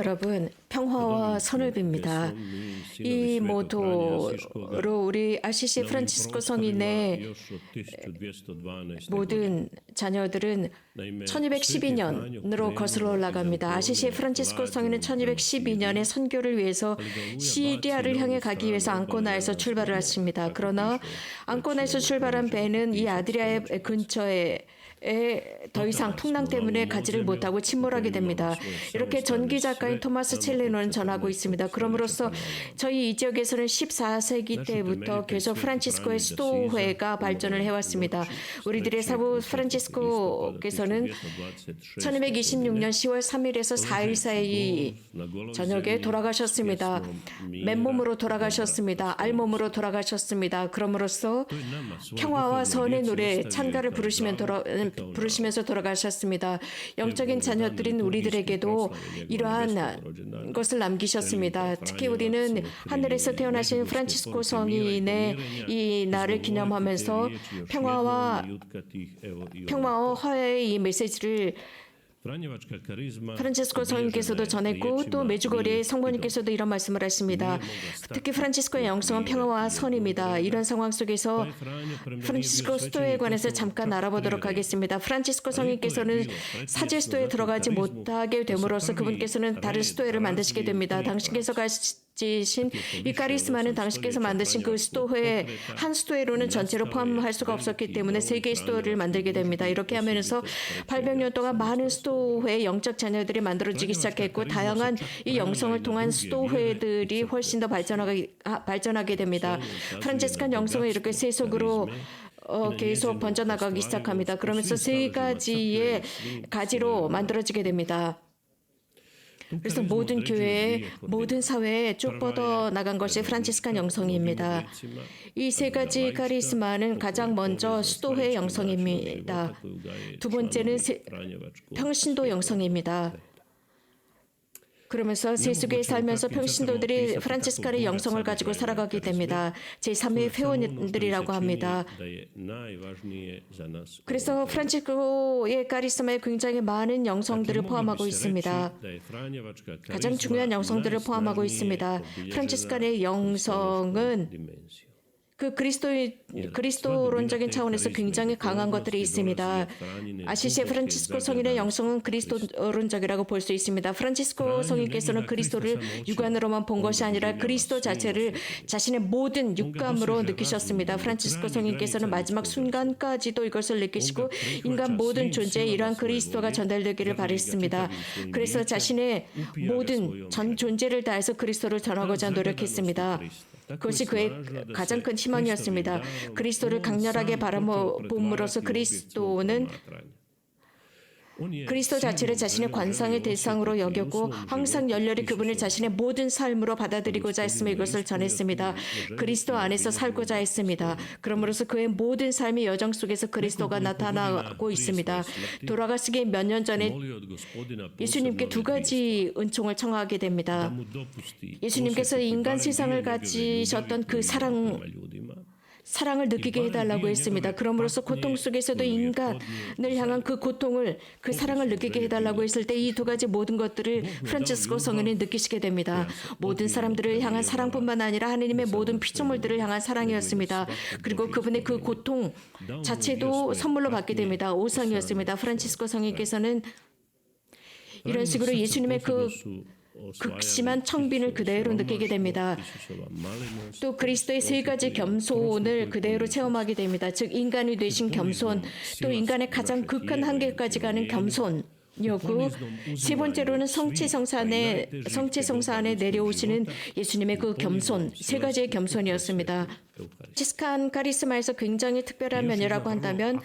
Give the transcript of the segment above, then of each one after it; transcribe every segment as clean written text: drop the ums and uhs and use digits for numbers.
여러분, 평화와 선을 빕니다. 이 모토로 우리 아시시 프란치스코 성인의 모든 자녀들은 1212년으로 거슬러 올라갑니다. 아시시 프란치스코 성인은 1212년에 선교를 위해서 시리아를 향해 가기 위해서 앙코나에서 출발을 했습니다. 그러나 앙코나에서 출발한 배는 이 아드리아 근처에 더 이상 풍랑 때문에 가지를 못하고 침몰하게 됩니다. 이렇게 전기 작가인 토마스 첼레노는 전하고 있습니다. 그럼으로써 저희 이 지역에서는 14세기 때부터 계속 프란치스코의 수도회가 발전을 해왔습니다. 우리들의 사부 프란치스코께서는 1226년 10월 3일에서 4일 사이 저녁에 돌아가셨습니다. 맨몸으로 돌아가셨습니다. 알몸으로 돌아가셨습니다. 그럼으로써 평화와 선의 노래 찬가를 부르시면서 돌아가셨습니다. 영적인 자녀들인 우리들에게도 이러한 것을 남기셨습니다. 특히 우리는 하늘에서 태어나신 프란치스코 성인의 이 날을 기념하면서 평화와 화해의 이 메시지를 프란치스코 성인께서도 전했고 또 메주거리의 성모님께서도 이런 말씀을 하십니다. 특히 프란치스코의 영성은 평화와 선입니다. 이런 상황 속에서 프란치스코 수도에 관해서 잠깐 알아보도록 하겠습니다. 프란치스코 성인께서는 사제 수도에 들어가지 못하게 됨으로써 그분께서는 다른 수도회를 만드시게 됩니다. 당신께서 가지신 이 카리스마는 당신께서 만드신 그 수도회 한 수도회로는 전체로 포함할 수가 없었기 때문에 세 개의 수도회를 만들게 됩니다. 이렇게 하면서 800년 동안 많은 수도회의 영적 자녀들이 만들어지기 시작했고 다양한 이 영성을 통한 수도회들이 훨씬 더 발전하게 됩니다. 프란치스칸 영성은 이렇게 세속으로 계속 번져나가기 시작합니다. 그러면서 세 가지의 가지로 만들어지게 됩니다. 그래서 모든 교회에, 모든 사회에 쭉 뻗어나간 것이 프란치스칸 영성입니다. 이 세 가지 카리스마는 가장 먼저 수도회 영성입니다. 두 번째는 평신도 영성입니다. 그러면서 세속에 살면서 평신도들이 프란치스칸의 영성을 가지고 살아가게 됩니다. 제3의 회원들이라고 합니다. 그래서 프란치스코의 카리스마에 굉장히 많은 영성들을 포함하고 있습니다. 가장 중요한 영성들을 포함하고 있습니다. 프란치스칸의 영성은 그 그리스도론적인 차원에서 굉장히 강한 것들이 있습니다. 아시시 프란치스코 성인의 영성은 그리스도론적이라고 볼 수 있습니다. 프란치스코 성인께서는 그리스도를 육안으로만 본 것이 아니라 그리스도 자체를 자신의 모든 육감으로 느끼셨습니다. 프란치스코 성인께서는 마지막 순간까지도 이것을 느끼시고 인간 모든 존재에 이러한 그리스도가 전달되기를 바랬습니다. 그래서 자신의 모든 전 존재를 다해서 그리스도를 전하고자 노력했습니다. 그것이 그의 가장 큰 희망이었습니다. 그리스도를 강렬하게 바라봄으로써 그리스도 자체를 자신의 관상의 대상으로 여겼고 항상 열렬히 그분을 자신의 모든 삶으로 받아들이고자 했으며 이것을 전했습니다. 그리스도 안에서 살고자 했습니다. 그러므로서 그의 모든 삶의 여정 속에서 그리스도가 나타나고 있습니다. 돌아가시기 몇 년 전에 예수님께 두 가지 은총을 청하게 됩니다. 예수님께서 인간 세상을 가지셨던 그 사랑을 느끼게 해달라고 했습니다. 그러므로서 고통 속에서도 인간을 향한 그 고통을, 그 사랑을 느끼게 해달라고 했을 때 이 두 가지 모든 것들을 프란치스코 성인이 느끼시게 됩니다. 모든 사람들을 향한 사랑뿐만 아니라 하느님의 모든 피조물들을 향한 사랑이었습니다. 그리고 그분의 그 고통 자체도 선물로 받게 됩니다. 오상이었습니다. 프란치스코 성인께서는 이런 식으로 예수님의 그 극심한 청빈을 그대로 느끼게 됩니다. 또 그리스도의 세 가지 겸손을 그대로 체험하게 됩니다. 즉 인간이 되신 겸손, 또 인간의 가장 극한 한계까지 가는 겸손, 이었고 세 번째로는 성취성사 안에 내려오시는 예수님의 그 겸손, 세 가지의 겸손이었습니다. 프란치스칸 카리스마에서 굉장히 특별한 면이라고 한다면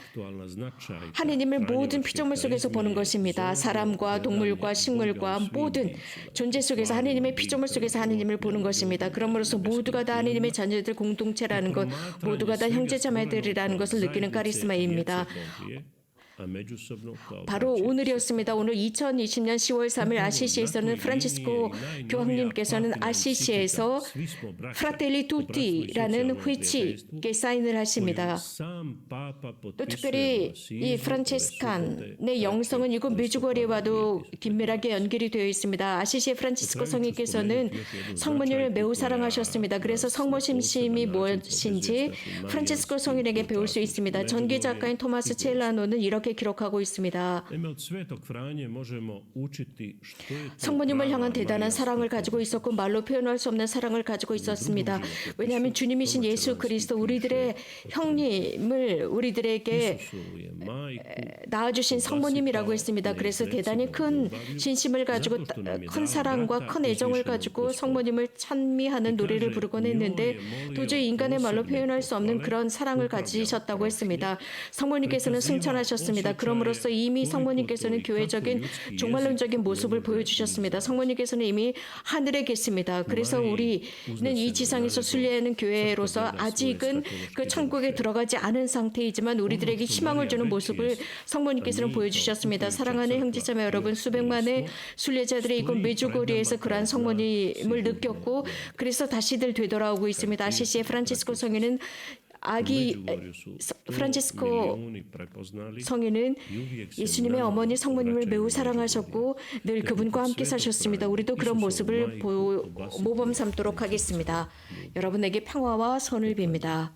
하느님을 모든 피조물 속에서 보는 것입니다. 사람과 동물과 식물과 모든 존재 속에서 하느님의 피조물 속에서 하느님을 보는 것입니다. 그러므로서 모두가 다 하느님의 자녀들 공동체라는 것, 모두가 다 형제자매들이라는 것을 느끼는 카리스마입니다. 바로 오늘이었습니다. 오늘 2020년 10월 3일 아시시에서는 프란치스코 교황님께서는 아시시에서 프라텔리 투티라는 회칙에 사인을 하십니다. 또 특별히 이 프란체스칸의 영성은 이곳 메주거리와도 긴밀하게 연결이 되어 있습니다. 아시시의 프란치스코 성인께서는 성모님을 매우 사랑하셨습니다. 그래서 성모 심심이 무엇인지 프란치스코 성인에게 배울 수 있습니다. 전기 작가인 토마스 첼라노는 이렇게 기록하고 있습니다. 성모님을 향한 대단한 사랑을 가지고 있었고 말로 표현할 수 없는 사랑을 가지고 있었습니다. 왜냐하면 주님이신 예수 그리스도 우리들의 형님을 우리들에게 낳아주신 성모님이라고 했습니다. 그래서 대단히 큰 신심을 가지고 큰 사랑과 큰 애정을 가지고 성모님을 찬미하는 노래를 부르곤 했는데 도저히 인간의 말로 표현할 수 없는 그런 사랑을 가지셨다고 했습니다. 성모님께서는 승천하셨습니다. 그럼으로써 이미 성모님께서는 교회적인 종말론적인 모습을 보여주셨습니다. 성모님께서는 이미 하늘에 계십니다. 그래서 우리는 이 지상에서 순례하는 교회로서 아직은 그 천국에 들어가지 않은 상태이지만 우리들에게 희망을 주는 모습을 성모님께서는 보여주셨습니다. 사랑하는 형제자매 여러분, 수백만의 순례자들이 이곳 메주고리에서 그러한 성모님을 느꼈고 그래서 다시들 되돌아오고 있습니다. 아시시의 프란치스코 성인은 프란치스코 성인은 예수님의 어머니 성모님을 매우 사랑하셨고 늘 그분과 함께 사셨습니다. 우리도 그런 모습을 모범 삼도록 하겠습니다. 여러분에게 평화와 선을 빕니다.